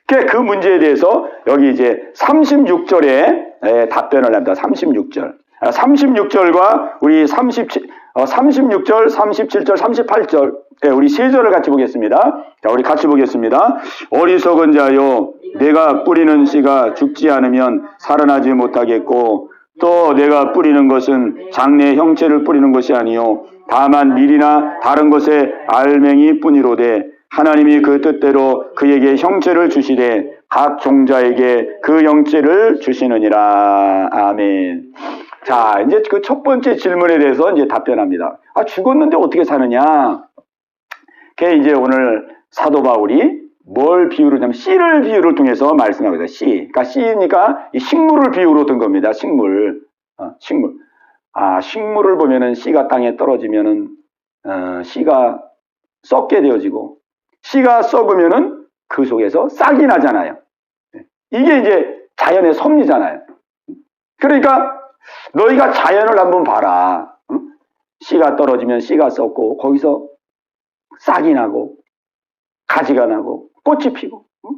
그 문제에 대해서 여기 이제 36절에 답변을 합니다. 36절. 36절과 우리 36절, 37절, 38절. 우리 세 절을 같이 보겠습니다. 자, 우리 같이 보겠습니다. 어리석은 자여, 내가 뿌리는 씨가 죽지 않으면 살아나지 못하겠고, 또 내가 뿌리는 것은 장래 형체를 뿌리는 것이 아니요 다만 밀이나 다른 것의 알맹이 뿐이로되 하나님이 그 뜻대로 그에게 형체를 주시되 각 종자에게 그 형체를 주시느니라. 아멘. 자, 이제 그 첫 번째 질문에 대해서 이제 답변합니다. 죽었는데 어떻게 사느냐? 그게 이제 오늘 사도 바울이 뭘 비유로 하냐면 씨를 비유를 통해서 말씀합니다. 씨. 그러니까 씨니까 이 식물을 비유로 든 겁니다. 식물. 식물. 식물을 보면은 씨가 땅에 떨어지면은 씨가 썩게 되어지고 씨가 썩으면은 그 속에서 싹이 나잖아요. 이게 이제 자연의 섭리잖아요. 그러니까 너희가 자연을 한번 봐라. 응? 씨가 떨어지면 씨가 썩고 거기서 싹이 나고 가지가 나고 꽃이 피고, 응?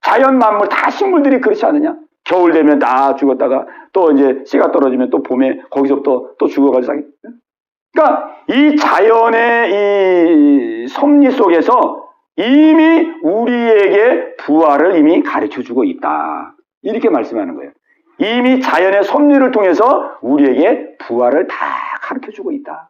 자연 만물 다 식물들이 그렇지 않느냐? 겨울 되면 다 죽었다가 또 이제 씨가 떨어지면 또 봄에 거기서부터 또 죽어가지고 싹이. 그러니까 이 자연의 이 섭리 속에서 이미 우리에게 부활을 이미 가르쳐주고 있다. 이렇게 말씀하는 거예요. 이미 자연의 섭리를 통해서 우리에게 부활을 다 가르쳐주고 있다.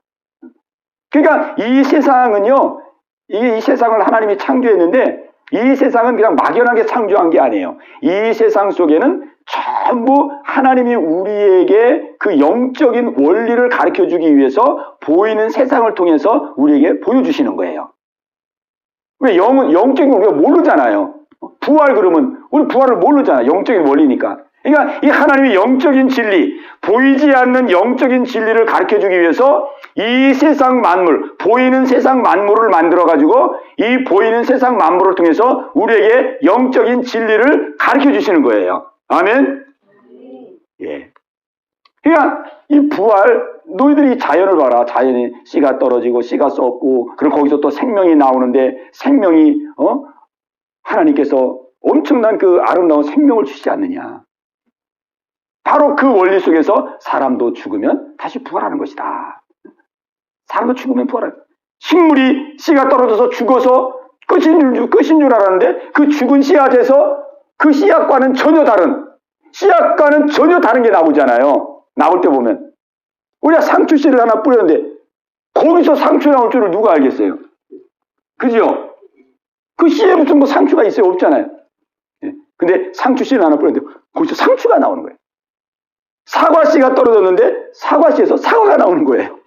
그러니까 이 세상은요, 이 세상을 하나님이 창조했는데 이 세상은 그냥 막연하게 창조한 게 아니에요. 이 세상 속에는 전부 하나님이 우리에게 그 영적인 원리를 가르쳐주기 위해서 보이는 세상을 통해서 우리에게 보여주시는 거예요. 왜 영적인 걸 우리가 모르잖아요. 부활 그러면 우리 부활을 모르잖아요. 영적인 원리니까. 그러니까 이 하나님의 영적인 진리, 보이지 않는 영적인 진리를 가르쳐주기 위해서 이 세상 만물, 보이는 세상 만물을 만들어가지고 이 보이는 세상 만물을 통해서 우리에게 영적인 진리를 가르쳐주시는 거예요. 아멘? 예. 그러니까 이 부활, 너희들이 자연을 봐라. 자연이 씨가 떨어지고 씨가 썩고 그리고 거기서 또 생명이 나오는데 생명이 하나님께서 엄청난 그 아름다운 생명을 주시지 않느냐. 바로 그 원리 속에서 사람도 죽으면 다시 부활하는 것이다. 사람도 죽으면 부활하는. 식물이 씨가 떨어져서 죽어서 끝인 줄 알았는데 그 죽은 씨앗에서 그 씨앗과는 전혀 다른, 씨앗과는 전혀 다른 게 나오잖아요. 나올 때 보면. 우리가 상추씨를 하나 뿌렸는데 거기서 상추 나올 줄을 누가 알겠어요? 그죠? 그 씨에 무슨 뭐 상추가 있어요? 없잖아요. 예. 근데 상추씨를 하나 뿌렸는데 거기서 상추가 나오는 거예요. 사과씨가 떨어졌는데 사과씨에서 사과가 나오는 거예요.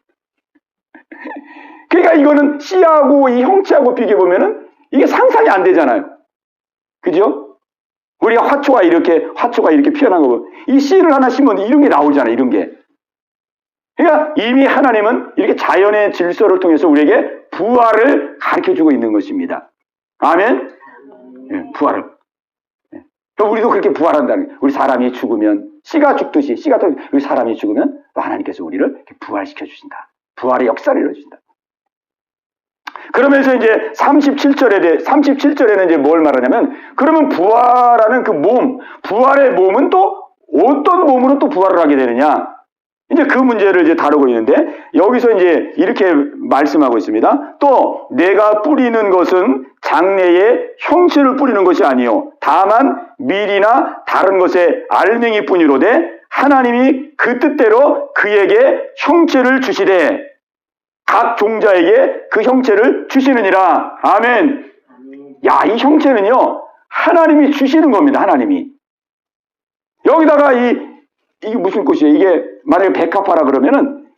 그러니까 이거는 씨하고 이 형체하고 비교해보면은 이게 상상이 안 되잖아요. 그죠? 우리가 화초가 이렇게 피어난 거고, 이 씨를 하나 심었는데 이런 게 나오잖아요, 이런 게. 그러니까 이미 하나님은 이렇게 자연의 질서를 통해서 우리에게 부활을 가르쳐주고 있는 것입니다. 아멘? 예, 부활을. 예. 우리도 그렇게 부활한다는 거예요. 우리 사람이 죽으면, 씨가 죽듯이, 씨가 또 우리 사람이 죽으면 또 하나님께서 우리를 이렇게 부활시켜 주신다. 부활의 역사를 이루어주신다. 그러면서 이제 37절에는 이제 뭘 말하냐면, 그러면 부활하는 그 몸, 부활의 몸은 또 어떤 몸으로 또 부활을 하게 되느냐? 이제 그 문제를 이제 다루고 있는데, 여기서 이제 이렇게 말씀하고 있습니다. 또 내가 뿌리는 것은 장래의 형체를 뿌리는 것이 아니요 다만 밀이나 다른 것의 알맹이 뿐이로되 하나님이 그 뜻대로 그에게 형체를 주시되 각 종자에게 그 형체를 주시느니라. 아멘. 야, 이 형체는요 하나님이 주시는 겁니다. 하나님이. 여기다가 이게 무슨 꽃이에요? 이게 만약에 백합화라 그러면은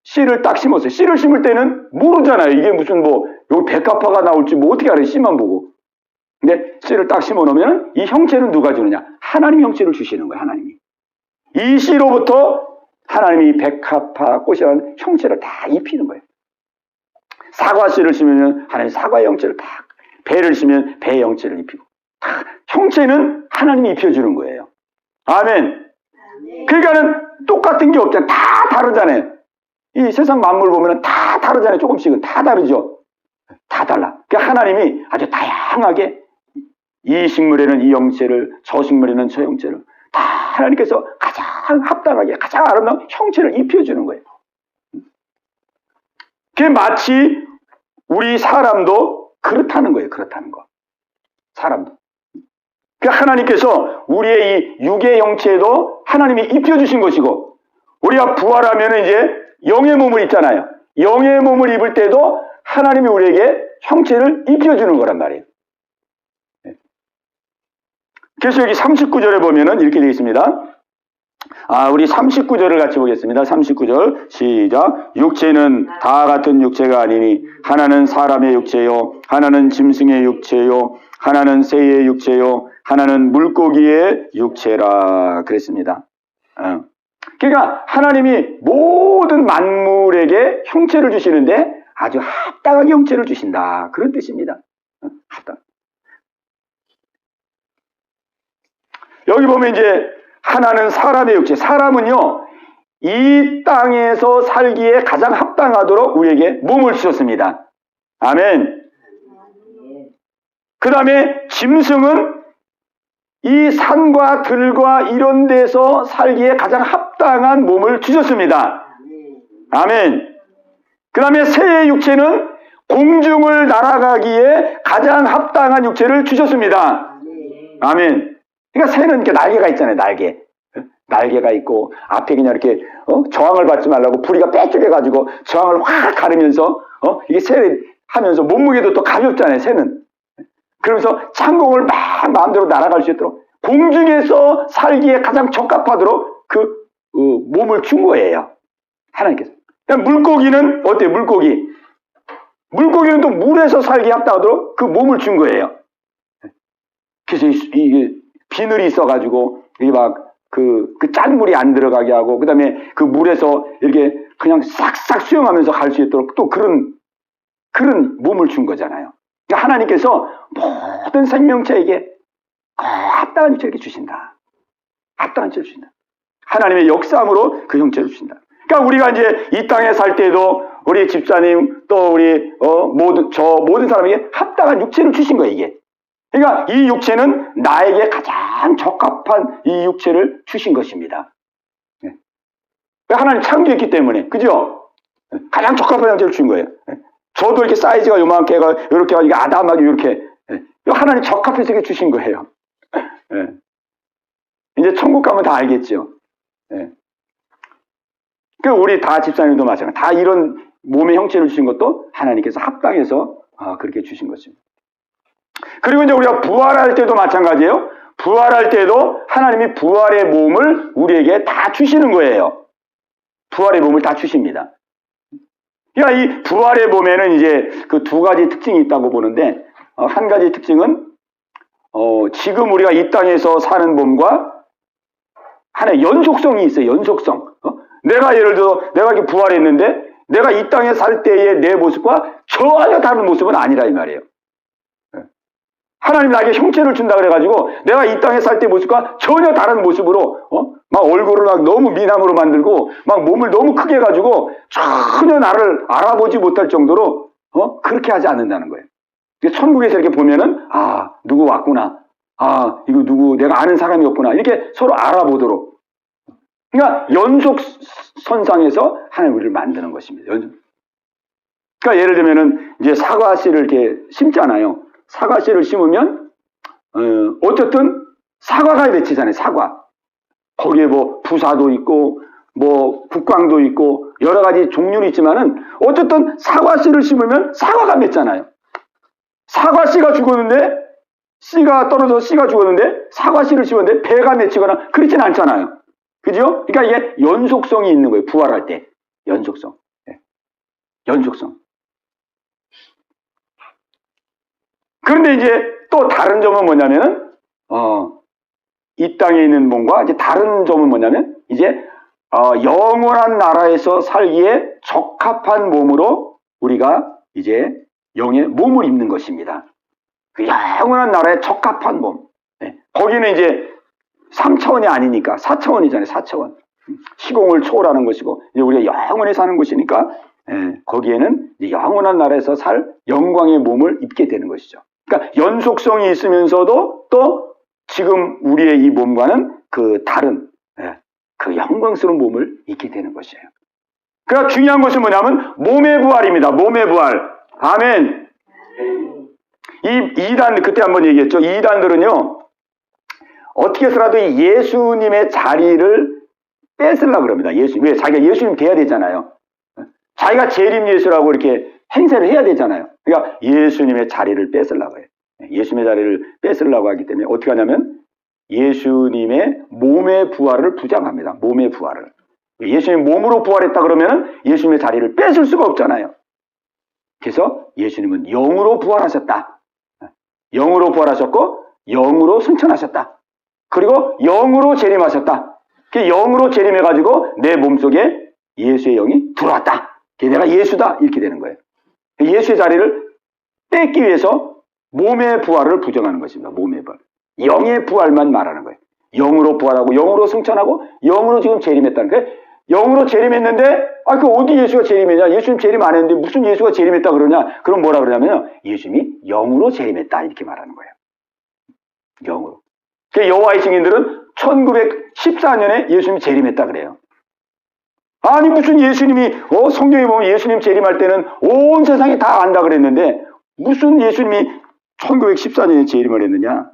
씨를 딱 심었어요. 씨를 심을 때는 모르잖아요. 이게 무슨 여기 백합화가 나올지 어떻게 알아요? 씨만 보고. 근데 씨를 딱 심어 놓으면 이 형체는 누가 주느냐? 하나님 형체를 주시는 거예요. 하나님이. 이 씨로부터 하나님이 백합화 꽃이라는 형체를 다 입히는 거예요. 사과 씨를 심으면 하나님 사과의 형체를 다, 배를 심으면 배의 형체를 입히고, 다 형체는 하나님이 입혀주는 거예요. 아멘. 그러니까는 똑같은 게 없잖아요. 다 다르잖아요. 이 세상 만물 보면 다 다르잖아요. 조금씩은 다 다르죠. 다 달라. 그러니까 하나님이 아주 다양하게 이 식물에는 이 형체를, 저 식물에는 저 형체를 다 하나님께서 가장 합당하게 가장 아름다운 형체를 입혀주는 거예요. 그게 마치 우리 사람도 그렇다는 거예요. 그렇다는 거. 사람도. 그러니까 하나님께서 우리의 이 육의 형체도 하나님이 입혀주신 것이고, 우리가 부활하면 이제 영의 몸을 입잖아요. 영의 몸을 입을 때도 하나님이 우리에게 형체를 입혀주는 거란 말이에요. 그래서 여기 39절에 보면은 이렇게 되어 있습니다. 우리 39절을 같이 보겠습니다. 39절 시작. 육체는 다 같은 육체가 아니니 하나는 사람의 육체요 하나는 짐승의 육체요 하나는 새의 육체요 하나는 물고기의 육체라 그랬습니다. 그러니까 하나님이 모든 만물에게 형체를 주시는데 아주 합당하게 형체를 주신다. 그런 뜻입니다. 합당. 여기 보면 이제 하나는 사람의 육체. 사람은요, 이 땅에서 살기에 가장 합당하도록 우리에게 몸을 주셨습니다. 아멘. 그 다음에 짐승은 이 산과 들과 이런 데서 살기에 가장 합당한 몸을 주셨습니다. 아멘. 그 다음에 새의 육체는 공중을 날아가기에 가장 합당한 육체를 주셨습니다. 아멘. 그러니까 새는 이렇게 날개가 있잖아요. 날개가 있고 앞에 그냥 이렇게 저항을 받지 말라고 부리가 빼쪽여가지고 저항을 확 가르면서 이게 새를 하면서 몸무게도 또 가볍잖아요. 새는. 그러면서 창공을 막 마음대로 날아갈 수 있도록 공중에서 살기에 가장 적합하도록 그 몸을 준 거예요. 하나님께서. 물고기는 어때요? 물고기는 또 물에서 살기에 합당하도록 그 몸을 준 거예요. 그래서 이게 비늘이 있어가지고 이게 막 그 짠물이 안 들어가게 하고 그 다음에 그 물에서 이렇게 그냥 싹싹 수영하면서 갈 수 있도록 또 그런 몸을 준 거잖아요. 그러니까 하나님께서 모든 생명체에게 합당한 육체를 주신다. 합당한 육체를 주신다. 하나님의 역사함으로 그 형체를 주신다. 그러니까 우리가 이제 이 땅에 살 때도 우리 집사님 또 우리 모든 사람에게 합당한 육체를 주신 거예요. 이게. 그러니까 이 육체는 나에게 가장 적합한 이 육체를 주신 것입니다. 하나님 창조했기 때문에, 그죠? 가장 적합한 형체를 준 거예요. 저도 이렇게 사이즈가 요만하게 이렇게 가지고 아담하게 이렇게 하나님 적합해서 이렇게 주신 거예요. 이제 천국 가면 다 알겠죠. 그 우리 다 집사님도 마찬가지. 다 이런 몸의 형체를 주신 것도 하나님께서 합당해서 그렇게 주신 것입니다. 그리고 이제 우리가 부활할 때도 마찬가지예요. 부활할 때도 하나님이 부활의 몸을 우리에게 다 주시는 거예요. 부활의 몸을 다 주십니다. 그러니까 이 부활의 몸에는 이제 그 두 가지 특징이 있다고 보는데, 한 가지 특징은 지금 우리가 이 땅에서 사는 몸과 하나의 연속성이 있어요. 연속성. 내가 예를 들어 내가 이렇게 부활했는데 내가 이 땅에 살 때의 내 모습과 전혀 다른 모습은 아니라 이 말이에요. 하나님 나에게 형체를 준다 그래가지고 내가 이 땅에 살 때 모습과 전혀 다른 모습으로 막 얼굴을 막 너무 미남으로 만들고 막 몸을 너무 크게 해가지고 전혀 나를 알아보지 못할 정도로 그렇게 하지 않는다는 거예요. 천국에서 이렇게 보면은 누구 왔구나, 이거 누구 내가 아는 사람이 없구나 이렇게 서로 알아보도록. 그러니까 연속선상에서 하나님 우리를 만드는 것입니다. 그러니까 예를 들면은 이제 사과씨를 이렇게 심잖아요. 사과씨를 심으면 어쨌든 사과가 맺히잖아요. 사과. 거기에 뭐 부사도 있고 뭐 국광도 있고 여러 가지 종류는 있지만은 어쨌든 사과씨를 심으면 사과가 맺잖아요. 사과씨가 죽었는데 씨가 떨어져서 씨가 죽었는데 사과씨를 심었는데 배가 맺히거나 그렇진 않잖아요. 그죠? 그러니까 이게 연속성이 있는 거예요. 부활할 때. 연속성. 연속성. 그런데 이제 또 다른 점은 뭐냐면은, 이 땅에 있는 몸과 이제 다른 점은 뭐냐면, 이제, 영원한 나라에서 살기에 적합한 몸으로 우리가 이제 영의 몸을 입는 것입니다. 그 영원한 나라에 적합한 몸. 거기는 이제 3차원이 아니니까 4차원이잖아요. 4차원. 시공을 초월하는 것이고 이제 우리가 영원히 사는 것이니까 거기에는 이제 영원한 나라에서 살 영광의 몸을 입게 되는 것이죠. 그러니까 연속성이 있으면서도 또 지금 우리의 이 몸과는 그 다른 그 영광스러운 몸을 입게 되는 것이에요. 그러니까 중요한 것은 뭐냐면 몸의 부활입니다. 몸의 부활. 아멘. 이 이단 그때 한번 얘기했죠. 이 이단들은요. 어떻게 해서라도 예수님의 자리를 뺏으려고 그럽니다. 왜? 자기가 예수님 돼야 되잖아요. 자기가 재림 예수라고 이렇게 행세를 해야 되잖아요. 그러니까 예수님의 자리를 뺏으려고 해요. 예수님의 자리를 뺏으려고 하기 때문에 어떻게 하냐면 예수님의 몸의 부활을 부정합니다. 몸의 부활을. 예수님 몸으로 부활했다 그러면 예수님의 자리를 뺏을 수가 없잖아요. 그래서 예수님은 영으로 부활하셨다. 영으로 부활하셨고 영으로 승천하셨다. 그리고 영으로 재림하셨다. 영으로 재림해가지고 내 몸속에 예수의 영이 들어왔다. 내가 예수다. 이렇게 되는 거예요. 예수의 자리를 뺏기 위해서 몸의 부활을 부정하는 것입니다. 몸의 부활. 영의 부활만 말하는 거예요. 영으로 부활하고 영으로 승천하고 영으로 지금 재림했다는 거예요. 영으로 재림했는데 그 어디 예수가 재림했냐? 예수님 재림 안 했는데 무슨 예수가 재림했다 그러냐? 그럼 뭐라 그러냐면요. 예수님이 영으로 재림했다 이렇게 말하는 거예요. 영으로. 여호와의 증인들은 1914년에 예수님이 재림했다 그래요. 아니 무슨 예수님이 성경에 보면 예수님 재림할 때는 온 세상이 다 안다 그랬는데 무슨 예수님이 1914년에 재림을 했느냐?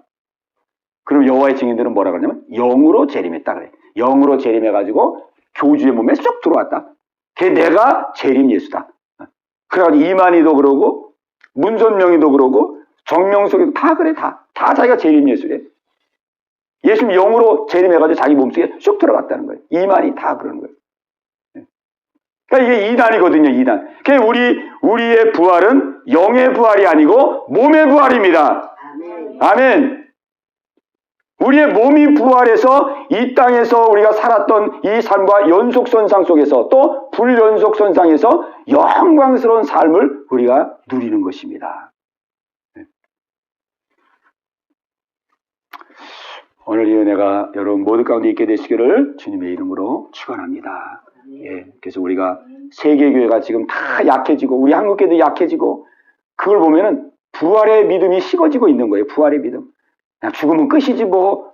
그럼 여호와의 증인들은 뭐라 그러냐면 영으로 재림했다 그래. 영으로 재림해가지고 교주의 몸에 쏙 들어왔다. 걔 내가 재림 예수다. 그래가지고 이만희도 그러고 문선명이도 그러고 정명석이도 다 그래. 다 자기가 재림 예수래. 예수님 영으로 재림해가지고 자기 몸속에 쏙 들어갔다는 거예요. 이만희 다 그러는 거예요. 그러니까 이게 이단이거든요. 이단. 그러니까 우리의 부활은 영의 부활이 아니고 몸의 부활입니다. 아멘. 우리의 몸이 부활해서 이 땅에서 우리가 살았던 이 삶과 연속선상 속에서 또 불연속선상에서 영광스러운 삶을 우리가 누리는 것입니다. 오늘 이 은혜가 여러분 모두 가운데 있게 되시기를 주님의 이름으로 축원합니다. 예, 그래서 우리가 세계교회가 지금 다 약해지고 우리 한국교회도 약해지고 그걸 보면은 부활의 믿음이 식어지고 있는 거예요. 부활의 믿음. 그냥 죽으면 끝이지 뭐.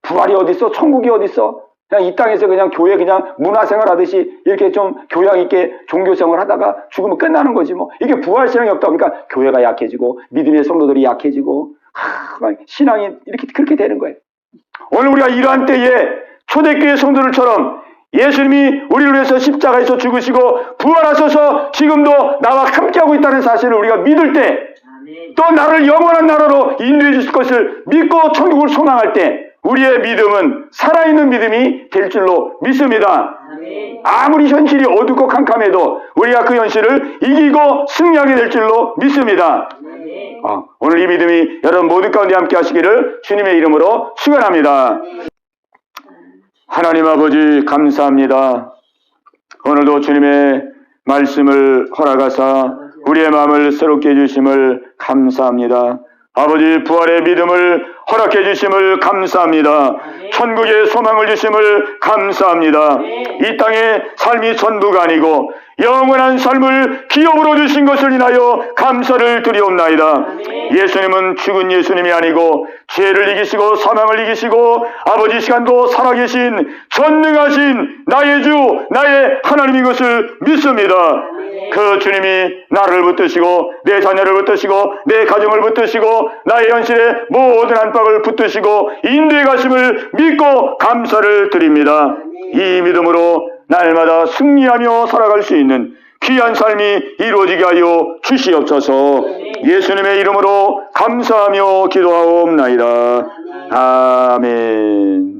부활이 어딨어? 천국이 어딨어? 그냥 이 땅에서 그냥 교회 그냥 문화생활 하듯이 이렇게 좀 교양 있게 종교생활 하다가 죽으면 끝나는 거지 뭐. 이게 부활신앙이 없다 보니까 교회가 약해지고 믿음의 성도들이 약해지고 신앙이 이렇게 그렇게 되는 거예요. 오늘 우리가 이러한 때에 초대교회 성도들처럼 예수님이 우리를 위해서 십자가에서 죽으시고 부활하셔서 지금도 나와 함께하고 있다는 사실을 우리가 믿을 때 또 나를 영원한 나라로 인도해 주실 것을 믿고 천국을 소망할 때 우리의 믿음은 살아있는 믿음이 될 줄로 믿습니다. 아무리 현실이 어둡고 캄캄해도 우리가 그 현실을 이기고 승리하게 될 줄로 믿습니다. 오늘 이 믿음이 여러분 모두 가운데 함께 하시기를 주님의 이름으로 축원합니다. 하나님 아버지 감사합니다. 오늘도 주님의 말씀을 허락하사 우리의 마음을 새롭게 해주심을 감사합니다. 아버지 부활의 믿음을 허락해 주심을 감사합니다. 천국의 소망을 주심을 감사합니다. 이 땅의 삶이 전부가 아니고 영원한 삶을 기업으로 주신 것을 인하여 감사를 드리옵나이다. 예수님은 죽은 예수님이 아니고 죄를 이기시고 사망을 이기시고 아버지 시간도 살아계신 전능하신 나의 주 나의 하나님인 것을 믿습니다. 그 주님이 나를 붙드시고 내 자녀를 붙드시고 내 가정을 붙드시고 나의 현실에 모든 안팎을 붙드시고 인도해 가심을 믿고 감사를 드립니다. 이 믿음으로 날마다 승리하며 살아갈 수 있는 귀한 삶이 이루어지게 하여 주시옵소서. 예수님의 이름으로 감사하며 기도하옵나이다. 아멘.